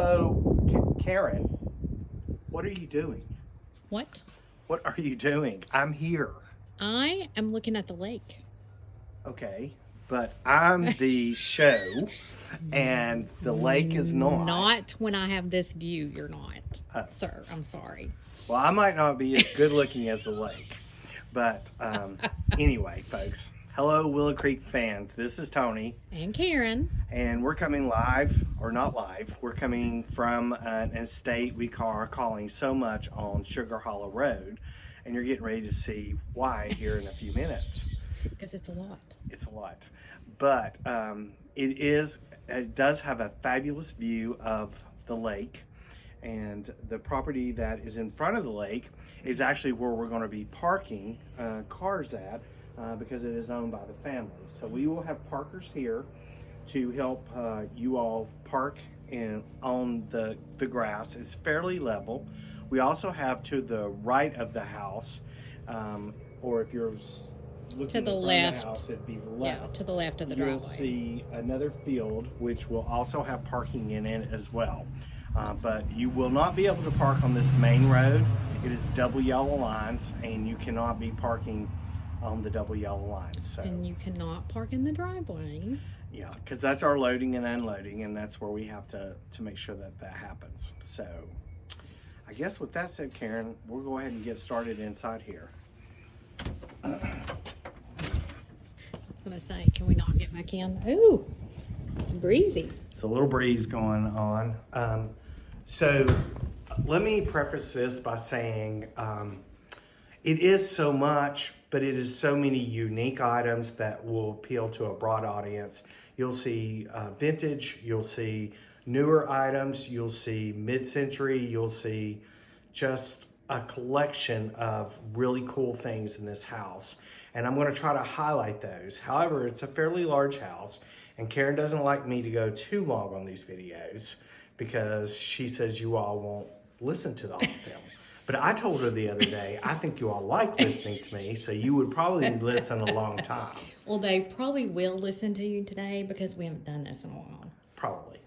Hello, Karen. What are you doing? What? What are you doing? I'm here. I am looking at the lake. Okay, but I'm the show, and the lake is not. Not when I have this view, you're not. Oh. Sir, I'm sorry. Well, I might not be as good looking as the lake, but anyway, folks. Hello, Willow Creek fans. This is Tony. And Karen. And we're coming live, or not live, we're coming from an estate we are calling so much on Sugar Hollow Road. And you're getting ready to see why here in a few minutes. Because it's a lot. It's a lot. But it does have a fabulous view of the lake. And the property that is in front of the lake is actually where we're going to be parking cars at. Because it is owned by the family. So we will have parkers here to help you all park on the grass. It's fairly level. We also have to the right of the house, or if you're looking to the left, left, the house, it'd be the left. Yeah, to the left of the You'll driveway. see another field which will also have parking in it as well. But you will not be able to park on this main road. It is double yellow lines, and you cannot be parking on the double yellow lines. So, and you cannot park in the driveway. Yeah, because that's our loading and unloading, and that's where we have to make sure that happens. So I guess with that said, Karen, we'll go ahead and get started inside here. I was going to say, can we not get back in? Ooh, it's breezy. It's a little breeze going on. So let me preface this by saying it is so much, but it is so many unique items that will appeal to a broad audience. You'll see vintage, you'll see newer items, you'll see mid-century, you'll see just a collection of really cool things in this house. And I'm going to try to highlight those. However, it's a fairly large house, and Karen doesn't like me to go too long on these videos because she says you all won't listen to all of them. But I told her the other day, I think you all like listening to me, so you would probably listen a long time. Well, they probably will listen to you today because we haven't done this in a while. Probably.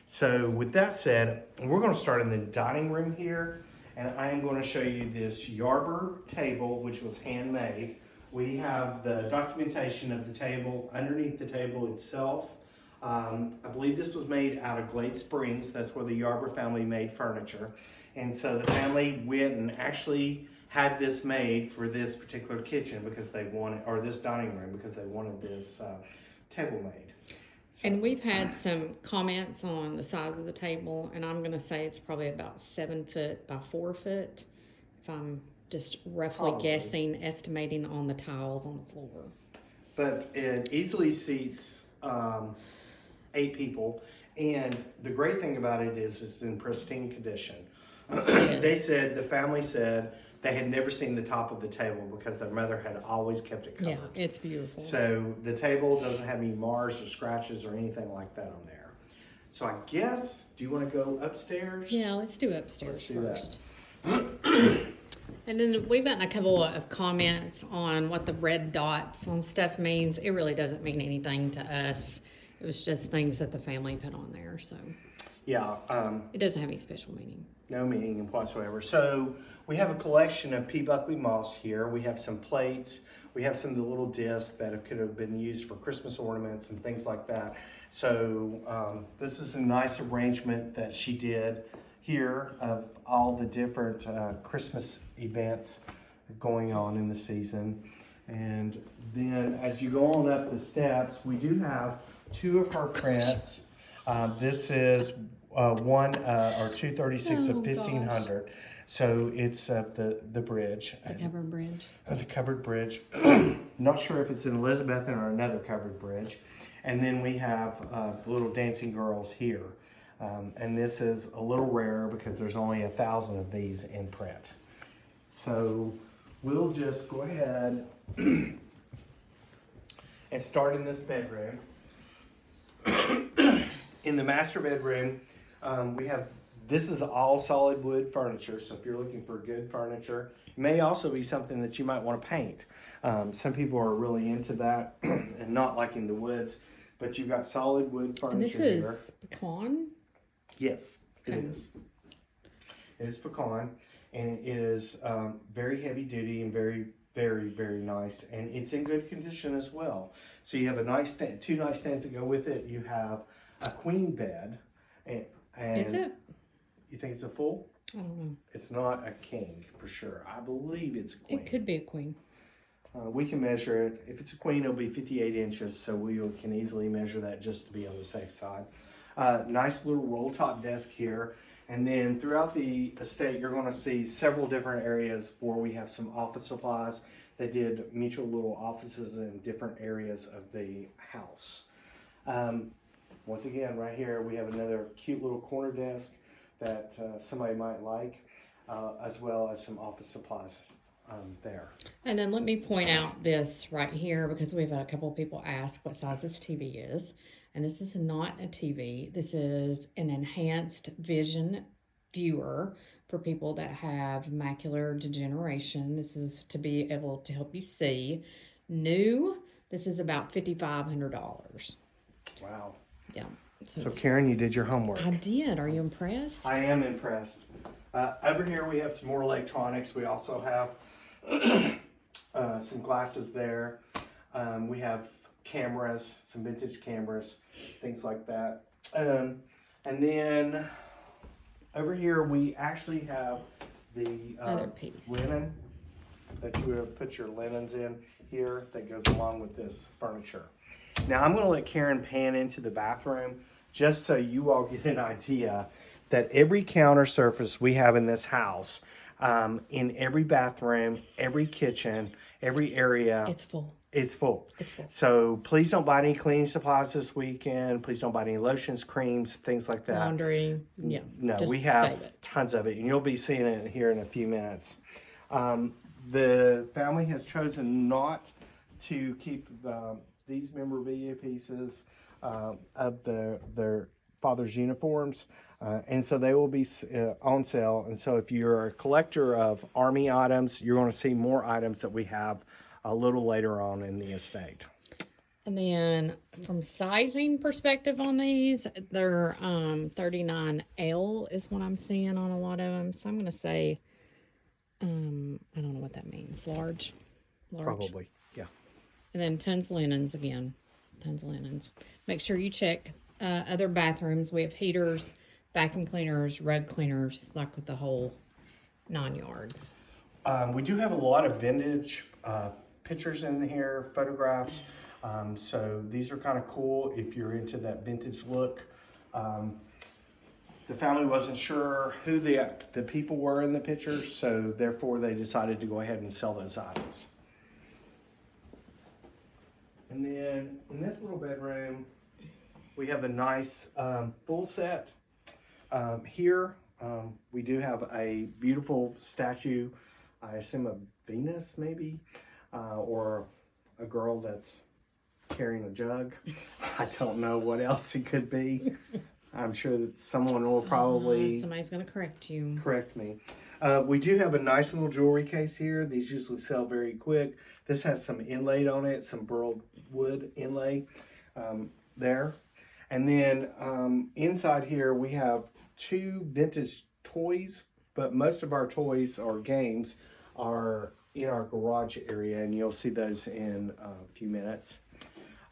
So with that said, we're going to start in the dining room here, and I am going to show you this Yarber table, which was handmade. We have the documentation of the table underneath the table itself. I believe this was made out of Glade Springs. That's where the Yarber family made furniture. And so the family went and actually had this made for this particular kitchen because they wanted, or this dining room, because they wanted this table made. So, and we've had some comments on the size of the table, and I'm going to say it's probably about 7 foot by 4 foot, if I'm just roughly guessing, estimating on the tiles on the floor. But it easily seats 8 people, and the great thing about it is it's in pristine condition. The family said they had never seen the top of the table because their mother had always kept it covered. Yeah, it's beautiful. So the table doesn't have any mars or scratches or anything like that on there. So I guess, do you want to go upstairs? Yeah, let's do upstairs first. And then we've gotten a couple of comments on what the red dots on stuff means. It really doesn't mean anything to us. It was just things that the family put on there, so. Yeah. It doesn't have any special meaning. No meaning whatsoever. So we have a collection of P. Buckley moss here. We have some plates. We have some of the little discs that could have been used for Christmas ornaments and things like that. So this is a nice arrangement that she did here of all the different Christmas events going on in the season. And then as you go on up the steps, we do have 2 of her prints. This is 236 of 1500. Gosh. So it's the bridge. The covered bridge. The covered bridge. Not sure if it's an Elizabethan or another covered bridge. And then we have the little dancing girls here. And this is a little rare because there's only 1,000 of these in print. So we'll just go ahead and start in this bedroom. In the master bedroom, this is all solid wood furniture. So if you're looking for good furniture, it may also be something that you might want to paint. Some people are really into that and not liking the woods, but you've got solid wood furniture. And this is pecan? Yes, It is. It is pecan, and it is very heavy duty and very, very, very nice, and it's in good condition as well. So you have a nice two nightstands to go with it. You have a queen bed, and Is it? you think it's a full? I don't know. It's not a king for sure. I believe it's a queen. It could be a queen. We can measure it. If it's a queen, it'll be 58 inches, so we can easily measure that just to be on the safe side. Nice little roll top desk here. And then throughout the estate, you're going to see several different areas where we have some office supplies. They did mutual little offices in different areas of the house. Once again, right here, we have another cute little corner desk that somebody might like, as well as some office supplies there. And then let me point out this right here, because we've had a couple of people ask what size this TV is. And this is not a TV. This is an enhanced vision viewer for people that have macular degeneration. This is to be able to help you see. New, this is about $5,500. Wow. Yeah. So Karen, you did your homework. I did. Are you impressed? I am impressed. Over here we have some more electronics. We also have some glasses there. We have cameras, some vintage cameras, things like that. And then over here we actually have the Other piece. linen that you would put your linens in here that goes along with this furniture. Now I'm going to let Karen pan into the bathroom just so you all get an idea that every counter surface we have in this house, in every bathroom, every kitchen, every area, It's full. it's full. It's full. So please don't buy any cleaning supplies this weekend. Please don't buy any lotions, creams, things like that. Laundry. Yeah. No, just we have save it. tons of it, and you'll be seeing it here in a few minutes. The family has chosen not to keep these memorabilia pieces of their father's uniforms, and so they will be on sale. And so if you're a collector of Army items, you're going to see more items that we have a little later on in the estate. And then from sizing perspective on these, they're 39L is what I'm seeing on a lot of them. So I'm going to say, I don't know what that means. Large. Probably, yeah. And then tons linens again. Tons of linens. Make sure you check other bathrooms. We have heaters, vacuum cleaners, rug cleaners, like with the whole 9 yards. We do have a lot of vintage pictures in here, photographs. So these are kind of cool if you're into that vintage look. The family wasn't sure who the people were in the pictures, so therefore they decided to go ahead and sell those items. And then in this little bedroom, we have a nice full set. Here, we do have a beautiful statue, I assume of Venus maybe, or a girl that's carrying a jug. I don't know what else it could be. I'm sure that someone will probably somebody's going to correct you. correct me. We do have a nice little jewelry case here. These usually sell very quick. This has some inlaid on it, some burled wood inlay there. And then inside here we have 2 vintage toys, but most of our toys or games are in our garage area, and you'll see those in a few minutes.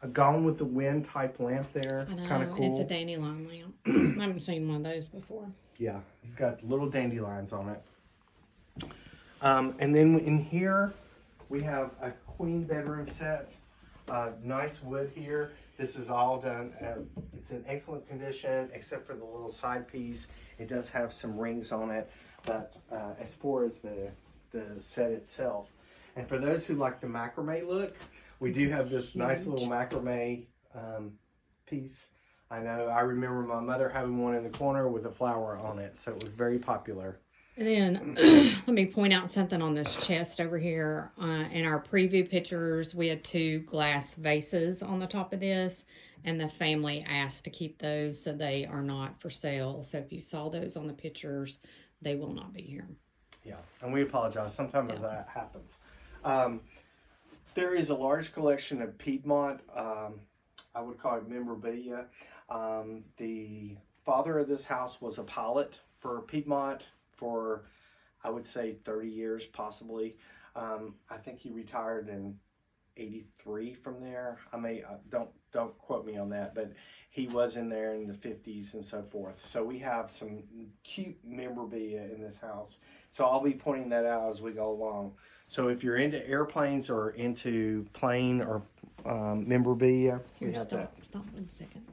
A Gone with the Wind type lamp there. I know, Kind of cool. it's a dandelion lamp. I haven't seen one of those before. Yeah, it's got little dandelions on it. And then in here, we have a queen bedroom set. Nice wood here. This is all done. It's in excellent condition, except for the little side piece. It does have some rings on it, but as far as the set itself. And for those who like the macrame look, we do have this nice little macrame piece. I know, I remember my mother having one in the corner with a flower on it, so it was very popular. And then let me point out something on this chest over here. In our preview pictures, we had 2 glass vases on the top of this, and the family asked to keep those, so they are not for sale. So if you saw those on the pictures, they will not be here. Yeah, and we apologize. Sometimes that happens. There is a large collection of Piedmont, I would call it memorabilia. The father of this house was a pilot for Piedmont for, I would say, 30 years, possibly. I think he retired in 83 from there. I may, don't quote me on that, but he was in there in the 50s and so forth. So we have some cute memorabilia in this house. So I'll be pointing that out as we go along. So if you're into airplanes or into plane or memorabilia, Here, we have stop 1 second.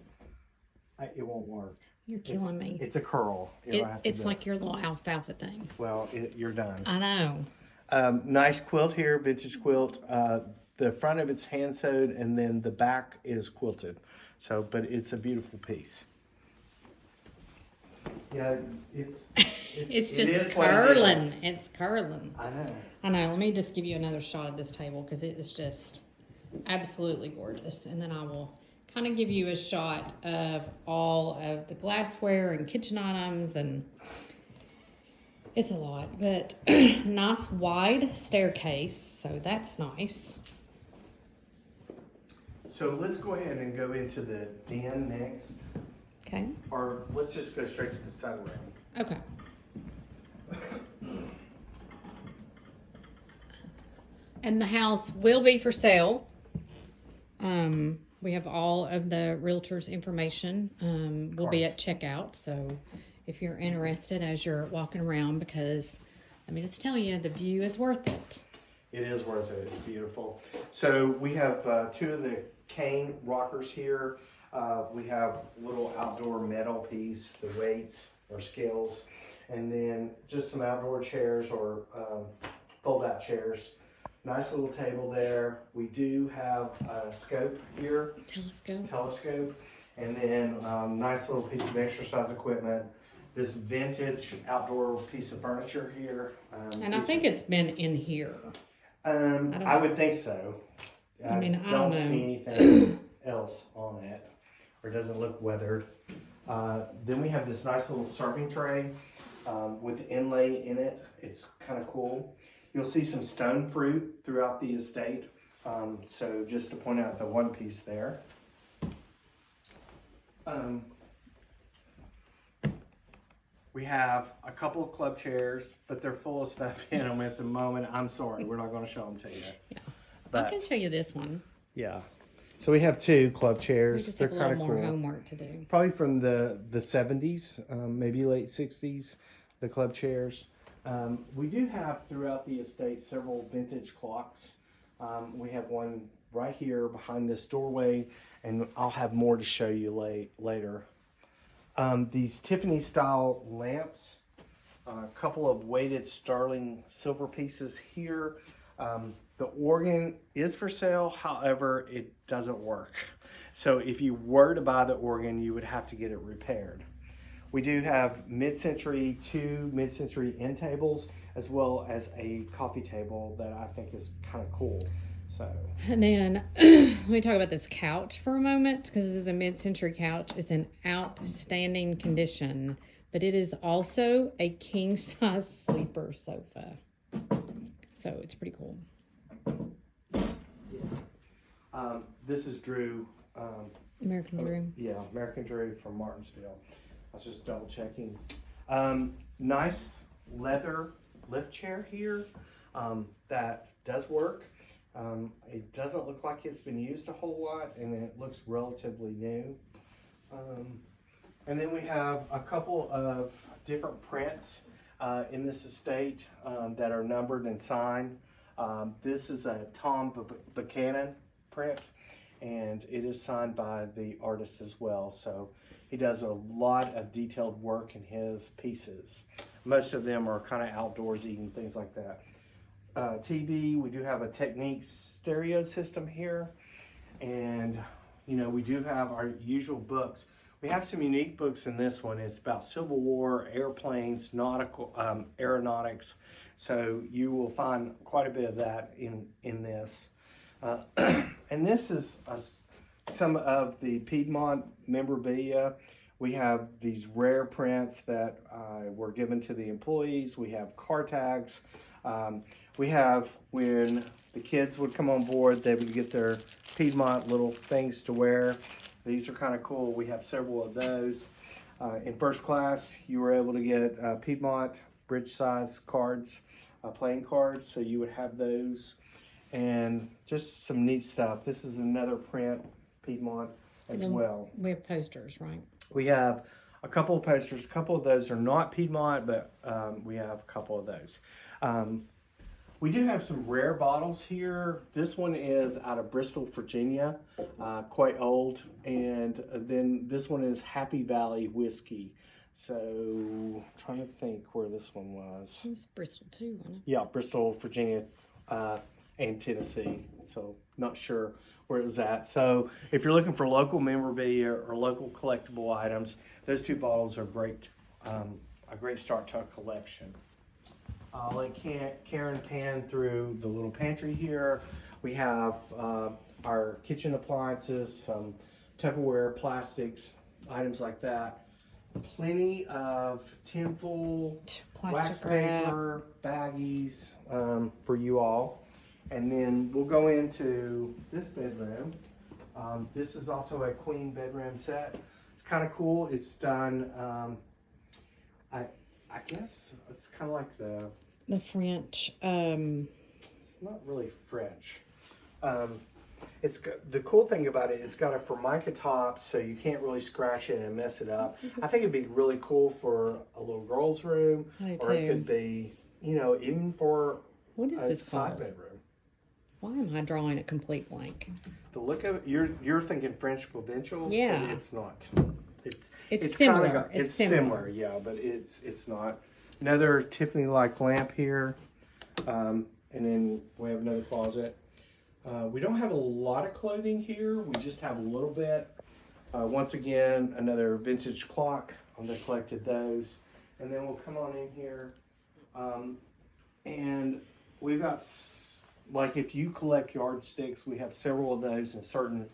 it won't work. You're killing me. It's a curl. It's like your little alfalfa thing. Well, you're done. I know. Nice quilt here, vintage quilt. The front of it's hand sewed, and then the back is quilted. So, but it's a beautiful piece. Yeah, it's just curling. It's curling. I know. Let me just give you another shot of this table because it is just absolutely gorgeous. And then I will kind of give you a shot of all of the glassware and kitchen items, and it's a lot, but nice wide staircase, so that's nice. So let's go ahead and go into the den next. Okay. Or let's just go straight to the sunroom. Okay. And the house will be for sale. We have all of the realtor's information. Will be at checkout. So if you're interested as you're walking around, because let me just tell you, the view is worth it. It is worth it. It's beautiful. So we have two of the cane rockers here. We have little outdoor metal piece, the weights or scales, and then just some outdoor chairs or fold-out chairs. Nice little table there. We do have a scope here. Telescope. And then nice little piece of exercise equipment. This vintage outdoor piece of furniture here. And I think it's been in here. I would think so. I don't don't know. see anything else on it, or it doesn't look weathered. Then we have this nice little serving tray with inlay in it. It's kind of cool. You'll see some stone fruit throughout the estate. So just to point out the one piece there. We have a couple of club chairs, but they're full of stuff in them at the moment. I'm sorry, we're not going to show them to you. Yeah. But, I can show you this one. Yeah. So we have two club We chairs. just They're have a little kind of more cool. homework to do. Probably from the 70s, maybe late 60s, the club chairs. We do have throughout the estate several vintage clocks. We have one right here behind this doorway, and I'll have more to show you later. These Tiffany style lamps, a couple of weighted sterling silver pieces here. The organ is for sale, however, it doesn't work. So if you were to buy the organ, you would have to get it repaired. We do have mid-century, two mid-century end tables, as well as a coffee table that I think is kind of cool. So, And then let me talk about this couch for a moment, because this is a mid-century couch. It's in outstanding condition, but it is also a king-size sleeper sofa. So it's pretty cool. this is Drew. American Drew. Yeah, American Drew from Martinsville. I was just double checking. Nice leather lift chair here that does work. It doesn't look like it's been used a whole lot, and it looks relatively new. And then we have a couple of different prints in this estate that are numbered and signed. This is a Tom Buchanan print, and it is signed by the artist as well. So he does a lot of detailed work in his pieces. Most of them are kind of outdoorsy and things like that. TV, we do have a Technique stereo system here, and you know, we do have our usual books. We have some unique books in this one. It's about Civil War, airplanes, nautical, aeronautics. So you will find quite a bit of that in this. And this is some of the Piedmont memorabilia. We have these rare prints that were given to the employees. We have car tags. We have, when the kids would come on board, they would get their Piedmont little things to wear. These are kind of cool. We have several of those. In first class, you were able to get Piedmont bridge size cards, playing cards, so you would have those. And just some neat stuff. This is another print, Piedmont as well. We have posters, right? We have a couple of posters. A couple of those are not Piedmont, but we have a couple of those. We do have some rare bottles here. This one is out of Bristol, Virginia, quite old. And then this one is Happy Valley Whiskey. So, I'm trying to think where this one was. It was Bristol too, wasn't it? Yeah, Bristol, Virginia, and Tennessee. So, not sure where it was at. So, if you're looking for local memorabilia or local collectible items, those two bottles are great. A great start to a collection. I'll let Karen pan through the little pantry here. We have our kitchen appliances, some Tupperware, plastics, items like that. Plenty of tinfoil, wax paper, baggies for you all. And then we'll go into this bedroom. This is also a queen bedroom set. It's kind of cool. It's done, I guess it's kind of like the French. It's not really French. It's the cool thing about it. It's got a Formica top, so you can't really scratch it and mess it up. I think it'd be really cool for a little girl's room, or it could be, even for what is this side called? bedroom. Why am I drawing a complete blank? The look of it, you're thinking French Provincial. Yeah, but it's not. It's similar. Kinda it's similar, yeah, but it's not. Another Tiffany-like lamp here, and then we have another closet. We don't have a lot of clothing here. We just have a little bit. Once again, another vintage clock. I collected those, and then we'll come on in here, and we've got like if you collect yardsticks, we have several of those in certain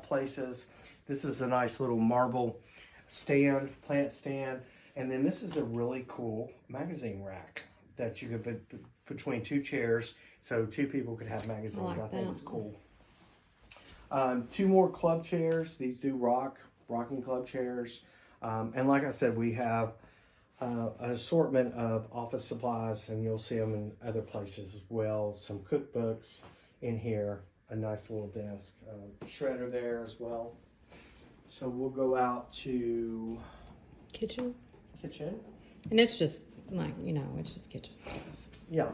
places. This is a nice little marble stand, plant stand. And then this is a really cool magazine rack that you could put between two chairs so two people could have magazines. I think it's cool. Two more club chairs. These do rocking club chairs. And like I said, we have an assortment of office supplies, and you'll see them in other places as well. Some cookbooks in here, a nice little desk, shredder there as well. So we'll go out to kitchen. And it's just like, it's just kitchen stuff. Yeah.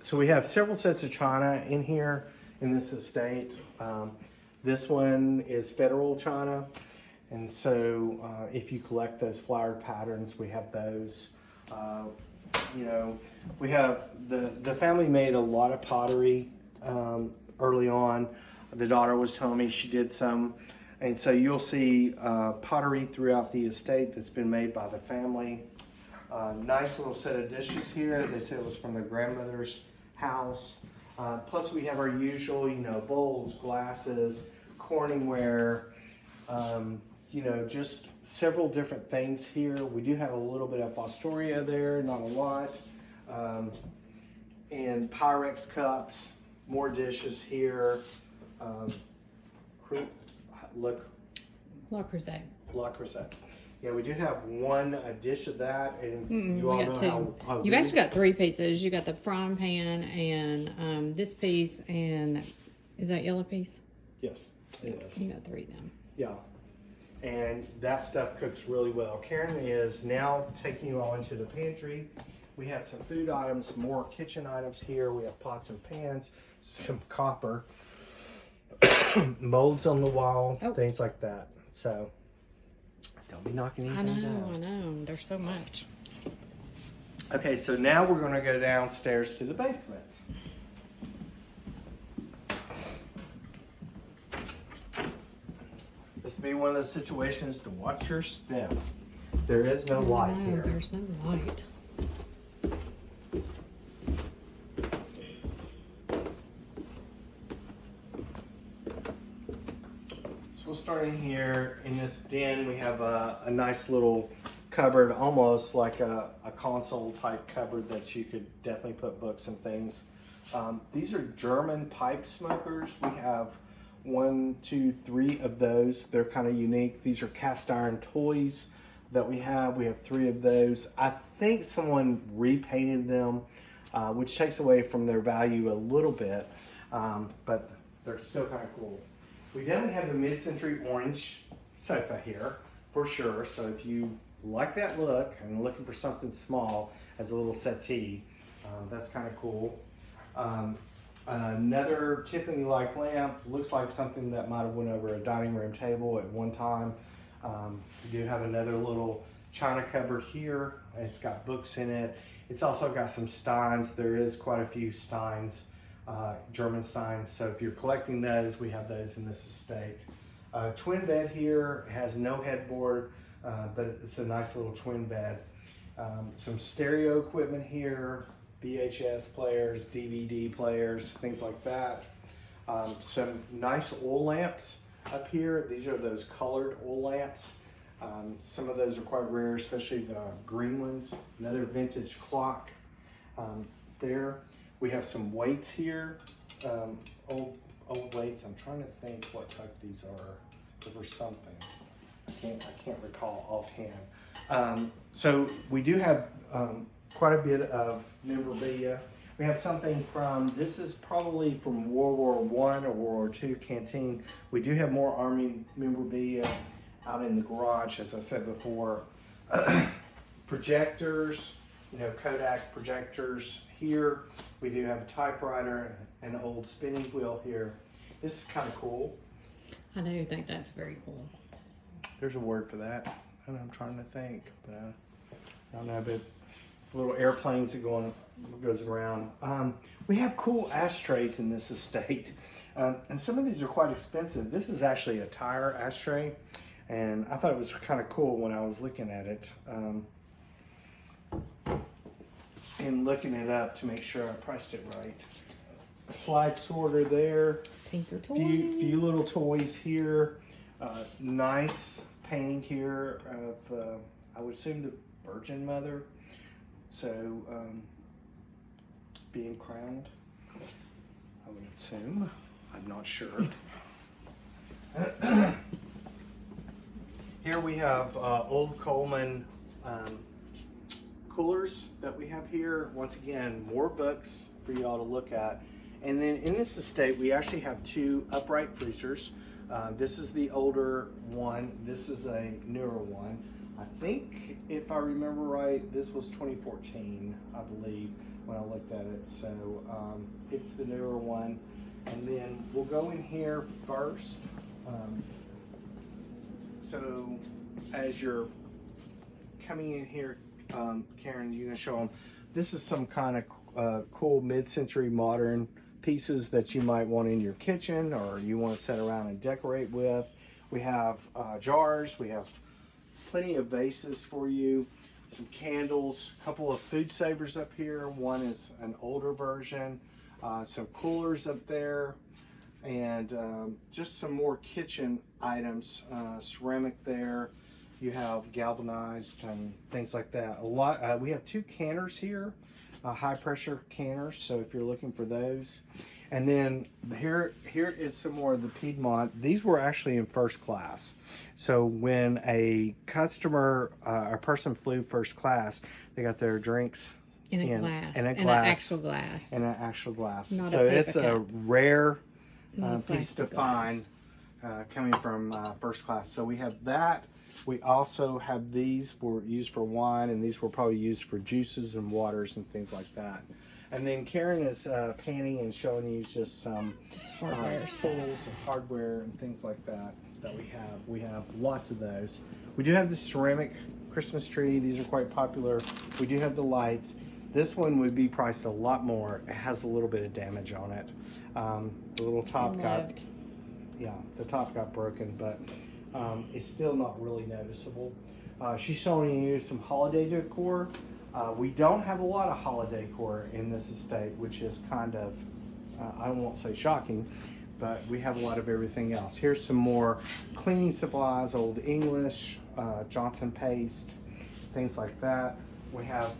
So we have several sets of china in here in this estate. This one is federal china. And so if you collect those flowered patterns, we have those. We have the family made a lot of pottery early on. The daughter was telling me she did some. And so you'll see pottery throughout the estate that's been made by the family. Nice little set of dishes here. They said it was from their grandmother's house. Plus we have our usual, bowls, glasses, Corningware, just several different things here. We do have a little bit of Fostoria there, not a lot. And Pyrex cups, more dishes here. La Creuset. Yeah, we do have one dish of that, and you all know two. how You've actually got three pieces. You got the frying pan and this piece, and is that yellow piece? Yes, it is. You got three of them. Yeah, and that stuff cooks really well. Karen is now taking you all into the pantry. We have some food items, more kitchen items here. We have pots and pans, some copper, molds on the wall, things like that. So don't be knocking anything down. I know. There's so much. Okay, so now we're going to go downstairs to the basement. This will be one of those situations to watch your step. There is no light here. There's no light. We'll start in here. In this den, we have a nice little cupboard, almost like a console type cupboard that you could definitely put books and things. These are German pipe smokers. We have 1, 2, 3 of those. They're kind of unique. These are cast iron toys. that we have 3 of those. I think someone repainted them, which takes away from their value a little bit, but they're still kind of cool. We definitely have the mid-century orange sofa here for sure. So if you like that look and looking for something small as a little settee, that's kind of cool. Another Tiffany-like lamp, looks like something that might have went over a dining room table at one time. We do have another little china cupboard here. It's got books in it. It's also got some Steins. There is quite a few Steins, German Steins. So if you're collecting those, we have those in this estate. Twin bed here, it has no headboard, but it's a nice little twin bed. Some stereo equipment here, VHS players, DVD players, things like that. Some nice oil lamps up here. These are those colored oil lamps. Some of those are quite rare, especially the green ones. Another vintage clock there. We have some weights here, old weights. I'm trying to think what type these are. There was something. I can't recall offhand. So we do have quite a bit of memorabilia. We have something from, this is probably from World War I or World War II canteen. We do have more Army memorabilia out in the garage, as I said before. Projectors, Kodak projectors here. We do have a typewriter, an old spinning wheel here. This is kind of cool. I do think that's very cool. There's a word for that. And I'm trying to think, but I don't know, but it's little airplanes that goes around. We have cool ashtrays in this estate, and some of these are quite expensive. This is actually a tire ashtray, and I thought it was kind of cool when I was looking at it, and looking it up to make sure I priced it right. A slide sorter there. Tinker Toys. Few little toys here. Nice painting here of, I would assume, the Virgin Mother. So, being crowned, I would assume. I'm not sure. Here we have old Coleman coolers that we have here. Once again, more books for y'all to look at. And then in this estate, we actually have 2 upright freezers. This is the older one. This is a newer one. I think, if I remember right, this was 2014, I believe, when I looked at it. So it's the newer one. And then we'll go in here first. So as you're coming in here, Karen, you're going to show them. This is some kind of cool mid-century modern pieces that you might want in your kitchen or you want to set around and decorate with. We have jars. We have plenty of vases for you, some candles, a couple of food savers up here. One is an older version, some coolers up there, and just some more kitchen items, ceramic there. You have galvanized and things like that. A lot. We have 2 canners here, high pressure canners. So if you're looking for those, and then here is some more of the Piedmont. These were actually in first class. So when a customer, a person flew first class, they got their drinks in a glass. In an actual glass. In an actual glass. Not so a it's paper a cup. rare Not piece to plastic glass. find coming from first class. So we have that. We also have these were used for wine, and these were probably used for juices and waters and things like that. And then Karen is panning and showing you just some hardware tools and hardware and things like that we have. We have lots of those. We do have the ceramic Christmas tree. These are quite popular. We do have the lights. This one would be priced a lot more. It has a little bit of damage on it. The little top the top got broken, but it's still not really noticeable. She's showing you some holiday decor. We don't have a lot of holiday decor in this estate, which is kind of, I won't say shocking, but we have a lot of everything else. Here's some more cleaning supplies, Old English, Johnson paste, things like that. We have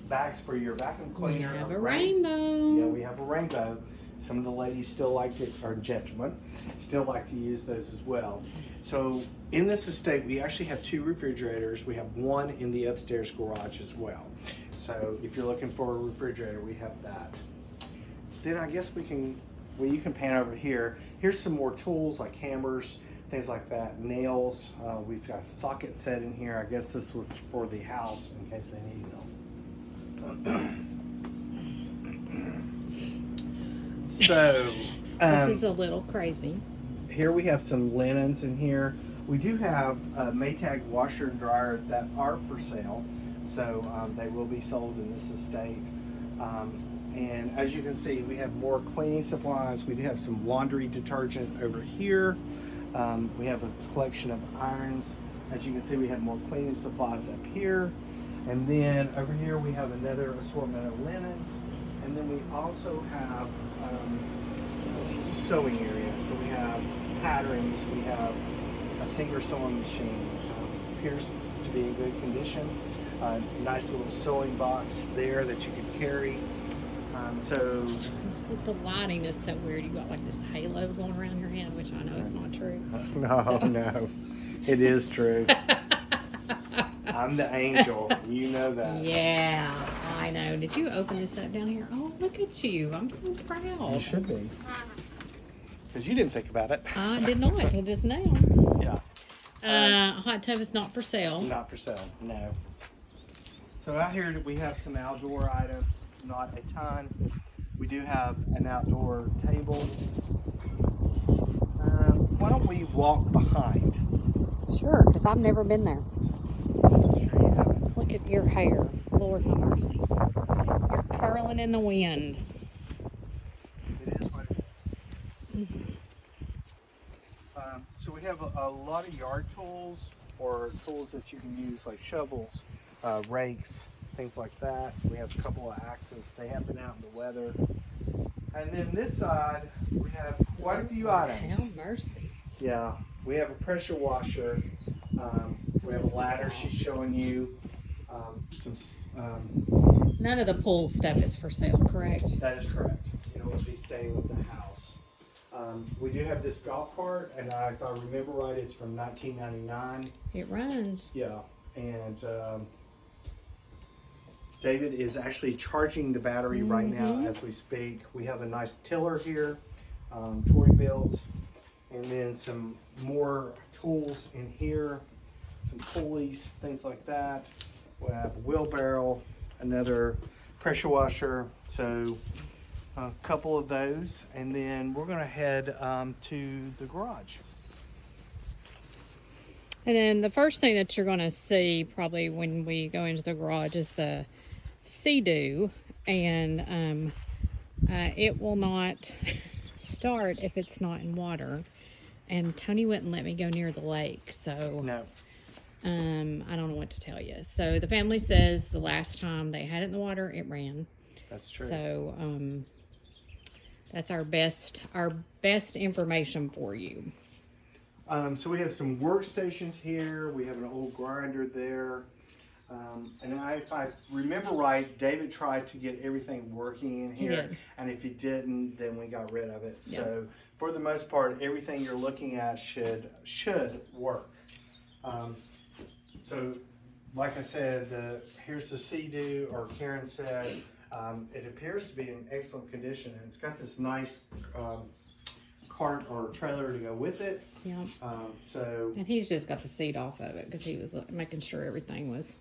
bags for your vacuum cleaner. We have a rainbow. Yeah, we have a rainbow. Some of the ladies still like it, or gentlemen, still like to use those as well. So In this estate, we actually have 2 refrigerators. We have one in the upstairs garage as well. So if you're looking for a refrigerator, we have that. Then I guess you can pan over here. Here's some more tools like hammers, things like that, nails. We've got a socket set in here. I guess this was for the house in case they need them. So, this is a little crazy. here we have some linens in here. We do have a Maytag washer and dryer that are for sale. So they will be sold in this estate. And as you can see, we have more cleaning supplies. We do have some laundry detergent over here. We have a collection of irons. As you can see, we have more cleaning supplies up here. And then over here, we have another assortment of linens. And then we also have sewing area. So we have patterns. We have a Singer sewing machine. Appears to be in good condition. Nice little sewing box there that you can carry. The lighting is so weird. You got like this halo going around your head, which I know is not true. No, it is true. I'm the angel. You know that. Yeah, I know. Did you open this up down here? Oh, look at you. I'm so proud. You should be. Because you didn't think about it. I did not until just now. Yeah. Hot tub is not for sale. Not for sale, no. So out here we have some outdoor items, not a ton. We do have an outdoor table. Why don't we walk behind? Sure, because I've never been there. Sure you haven't. Look at your hair. Lord have mercy. You're curling in the wind. It is what it is. So we have a lot of yard tools or tools that you can use like shovels, rakes, things like that. We have a couple of axes. They have been out in the weather. And then this side, we have quite a few items. Have mercy. Yeah, we have a pressure washer. We have a ladder she's showing you. None of the pool stuff is for sale, correct? That is correct. It will be staying with the house. We do have this golf cart, and if I remember right, it's from 1999. It runs. Yeah, and David is actually charging the battery right now as we speak. We have a nice tiller here, Tori built, and then some more tools in here, some pulleys, things like that. We have a wheelbarrow, another pressure washer, so a couple of those, and then we're going to head to the garage. And then the first thing that you're going to see probably when we go into the garage is the Sea-Doo, and it will not start if it's not in water. And Tony wouldn't let me go near the lake, so No. I don't know what to tell you. So the family says the last time they had it in the water, it ran. That's true. So that's our best information for you. So we have some workstations here. We have an old grinder there. And if I remember right, David tried to get everything working in here. He did. And if he didn't, then we got rid of it. Yep. So for the most part, everything you're looking at should work. So like I said, here's the Sea-Doo, or Karen said, it appears to be in excellent condition. And it's got this nice cart or trailer to go with it. Yeah. So And he's just got the seat off of it because he was making sure everything was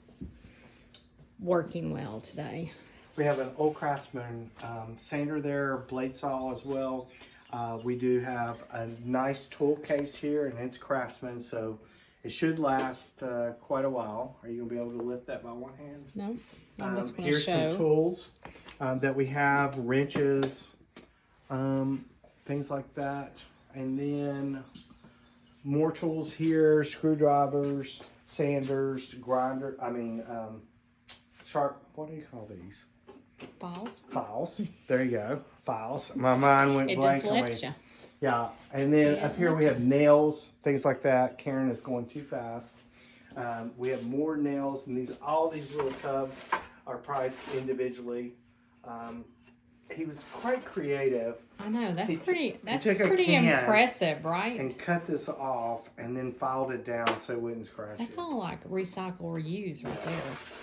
working well today. we have an old Craftsman sander there, blade saw as well. We do have a nice tool case here, and it's Craftsman, so it should last quite a while. Are you gonna be able to lift that by one hand? No, I'm just going to Here's show. some tools that we have, wrenches, things like that. And then more tools here, screwdrivers, sanders, sharp, what do you call these? Files. Files. There you go. Files. My mind went It blank just on me. lifts you. Yeah. And then Yeah, up here we have nails, things like that. Karen is going too fast. We have more nails, and all these little tubs are priced individually. he was quite creative. I know, that's He pretty took a can impressive, right? and cut this off and then filed it down so it wouldn't scratch That's it. all like recycle or use right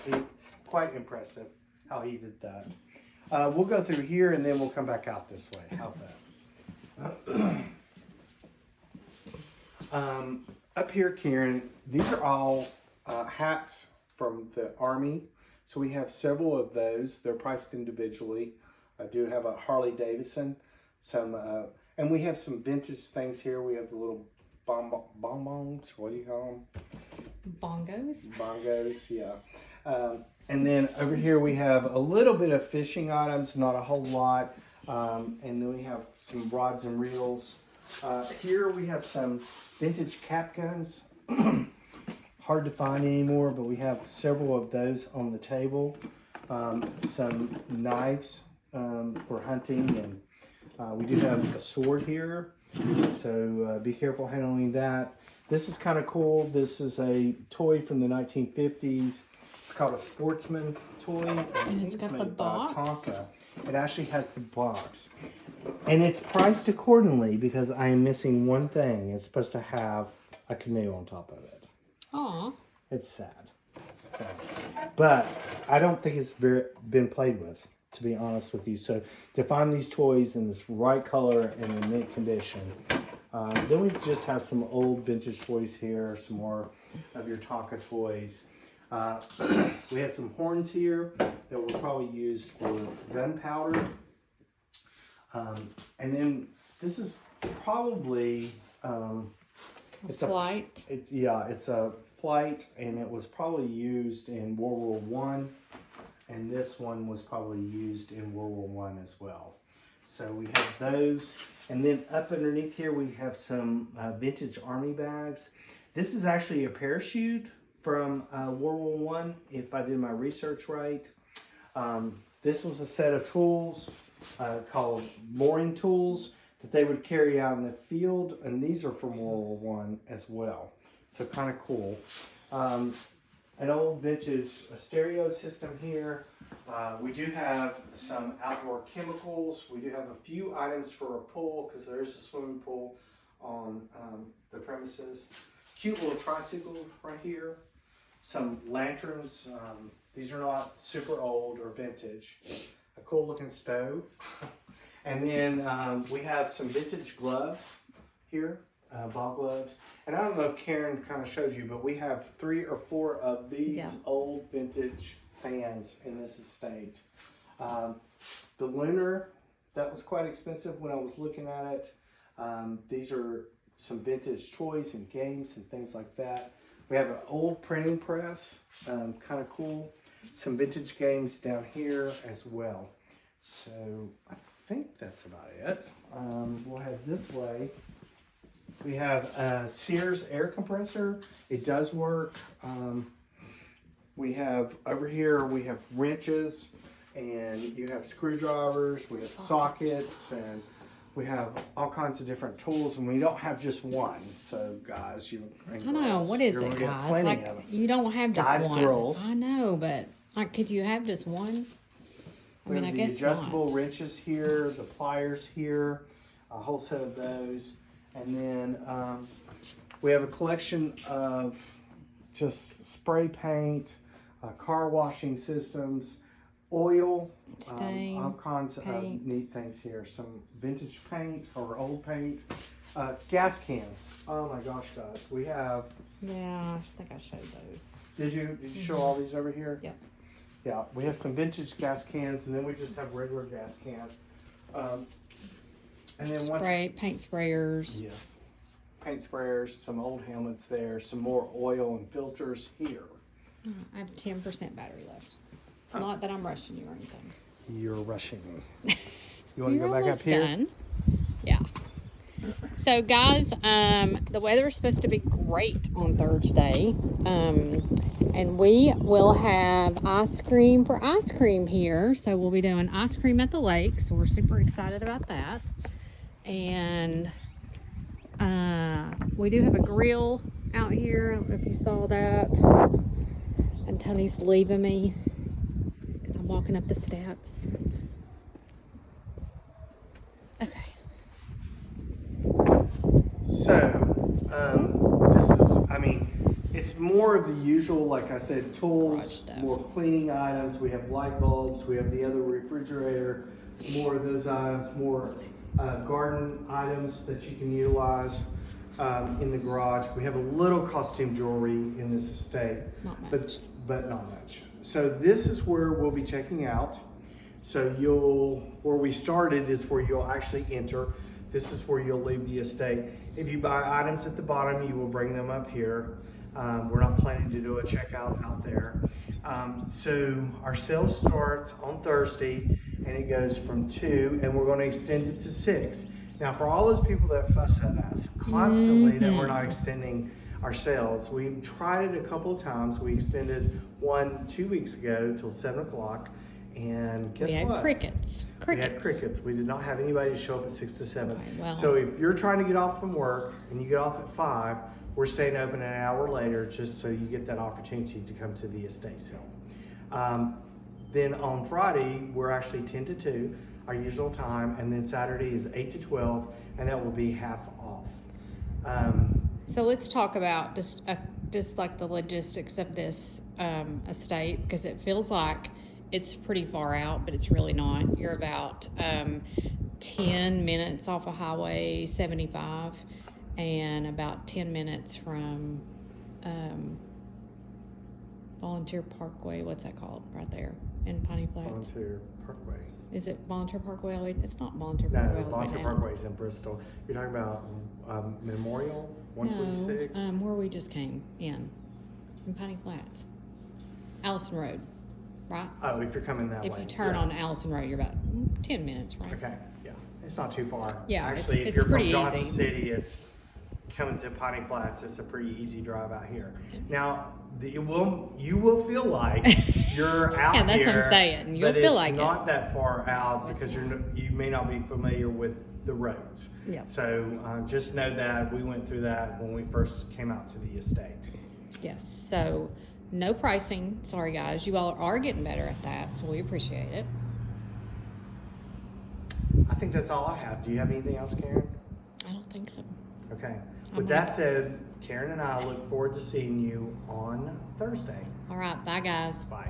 there. Quite impressive how he did that. We'll go through here and then we'll come back out this way. How's that? Up here, Karen, these are all hats from the Army. So we have several of those. They're priced individually. I do have a Harley Davidson. And we have some vintage things here. We have the little bonbons. What do you call them? Bongos? Bongos, yeah. And then over here we have a little bit of fishing items, not a whole lot. And then we have some rods and reels. Here we have some vintage cap guns. Hard to find anymore, but we have several of those on the table. Some knives for hunting, and we do have a sword here. So be careful handling that. This is kind of cool. This is a toy from the 1950s. It's called a Sportsman toy. And it's got the box. Tonka. It actually has the box. And it's priced accordingly because I am missing one thing. It's supposed to have a canoe on top of it. Aw. It's sad. So, but I don't think it's been played with, to be honest with you. So to find these toys in this right color and in mint condition. Then we just have some old vintage toys here. Some more of your Tonka toys. We have some horns here that were probably used for gunpowder. And then this is probably it's flight. It's a flight, and it was probably used in World War One, and this one was probably used in World War One as well. So we have those, and then up underneath here we have some vintage Army bags. This is actually a parachute from World War One, if I did my research right. This was a set of tools called mooring tools that they would carry out in the field, and these are from World War One as well. So kind of cool. An old vintage stereo system here. We do have some outdoor chemicals. We do have a few items for a pool because there is a swimming pool on the premises. Cute little tricycle right here. Some lanterns. These are not super old or vintage. A cool looking stove. And then we have some vintage gloves here, ball gloves. And I don't know if Karen kind of showed you, but we have 3 or 4 of these old vintage fans in this estate. The Lunar, that was quite expensive when I was looking at it. These are some vintage toys and games and things like that. We have an old printing press, kind of cool. Some vintage games down here as well. So I think that's about it. We'll head this way. We have a Sears air compressor. It does work. We have over here, we have wrenches, and you have screwdrivers, we have sockets, and we have all kinds of different tools, and we don't have just one. So guys, I know, what is it, guys? Like, you don't have just guys, one. girls. I know, but like, could you have just one? I mean, I guess the adjustable not. wrenches here, the pliers here, a whole set of those. And then we have a collection of just spray paint, car washing systems, oil, Stain, all kinds paint. of neat things here. Some vintage paint or old paint, gas cans. Oh my gosh, guys, we have. Yeah, I think I showed those. Did you show all these over here? Yep. Yeah, we have some vintage gas cans, and then we just have regular gas cans. And then Paint sprayers. Yes, paint sprayers, some old helmets there, some more oil and filters here. I have 10% battery left. Not that I'm rushing you or anything. You're rushing me. You want to go back up here? Done. Yeah. So guys, the weather is supposed to be great on Thursday. And we will have ice cream for ice cream here. So we'll be doing ice cream at the lake. So we're super excited about that. And we do have a grill out here. I don't know if you saw that. And Tony's leaving me as I'm walking up the steps. Okay. So, this is, I mean, it's more of the usual, like I said, Garage tools, stuff. more cleaning items. We have light bulbs, we have the other refrigerator, more of those items, more garden items that you can utilize in the garage. We have a little costume jewelry in this estate, Not much. but not much. So this is where we'll be checking out. So where we started is where you'll actually enter. This is where you'll leave the estate. If you buy items at the bottom, you will bring them up here. We're not planning to do a checkout out there. So our sales starts on Thursday and it goes from 2 and we're going to extend it to 6. Now for all those people that fuss at us constantly that we're not extending our sales, we tried it a couple of times. We extended one 2 weeks ago till 7 o'clock. And guess We had what? crickets. We had crickets. We did not have anybody to show up at 6 to 7. Okay, well. So if you're trying to get off from work and you get off at 5, we're staying open an hour later just so you get that opportunity to come to the estate sale. Then on Friday, we're actually 10 to 2, our usual time. And then Saturday is 8 to 12, and that will be half off. So let's talk about just like the logistics of this estate, because it feels like it's pretty far out, but it's really not. You're about 10 minutes off of Highway 75 and about 10 minutes from Volunteer Parkway. What's that called? Right there in Piney Flats. Volunteer Parkway. Is it Volunteer Parkway? It's not Volunteer No, Parkway. Volunteer Parkway is in Bristol. You're talking about Memorial 126? No, where we just came in Piney Flats. Allison Road, right? Oh, if you're coming that way. If you turn yeah. on Allison Road, you're about 10 minutes, right? Okay, yeah. It's not too far. Yeah, Actually, it's if you're from pretty Johnson easy. City, it's coming to Piney Flats. It's a pretty easy drive out here. Now, you will feel like you're out Yeah, that's here. what I'm saying. You'll but feel it's like it. not that far out No, it's because you may not be familiar with the roads. Yeah. So just know that we went through that when we first came out to the estate. Yes. So no pricing. Sorry, guys. You all are getting better at that, so we appreciate it. I think that's all I have. Do you have anything else, Karen? I don't think so. Okay. I'm With like- that said, Karen and I look forward to seeing you on Thursday. All right. Bye, guys. Bye.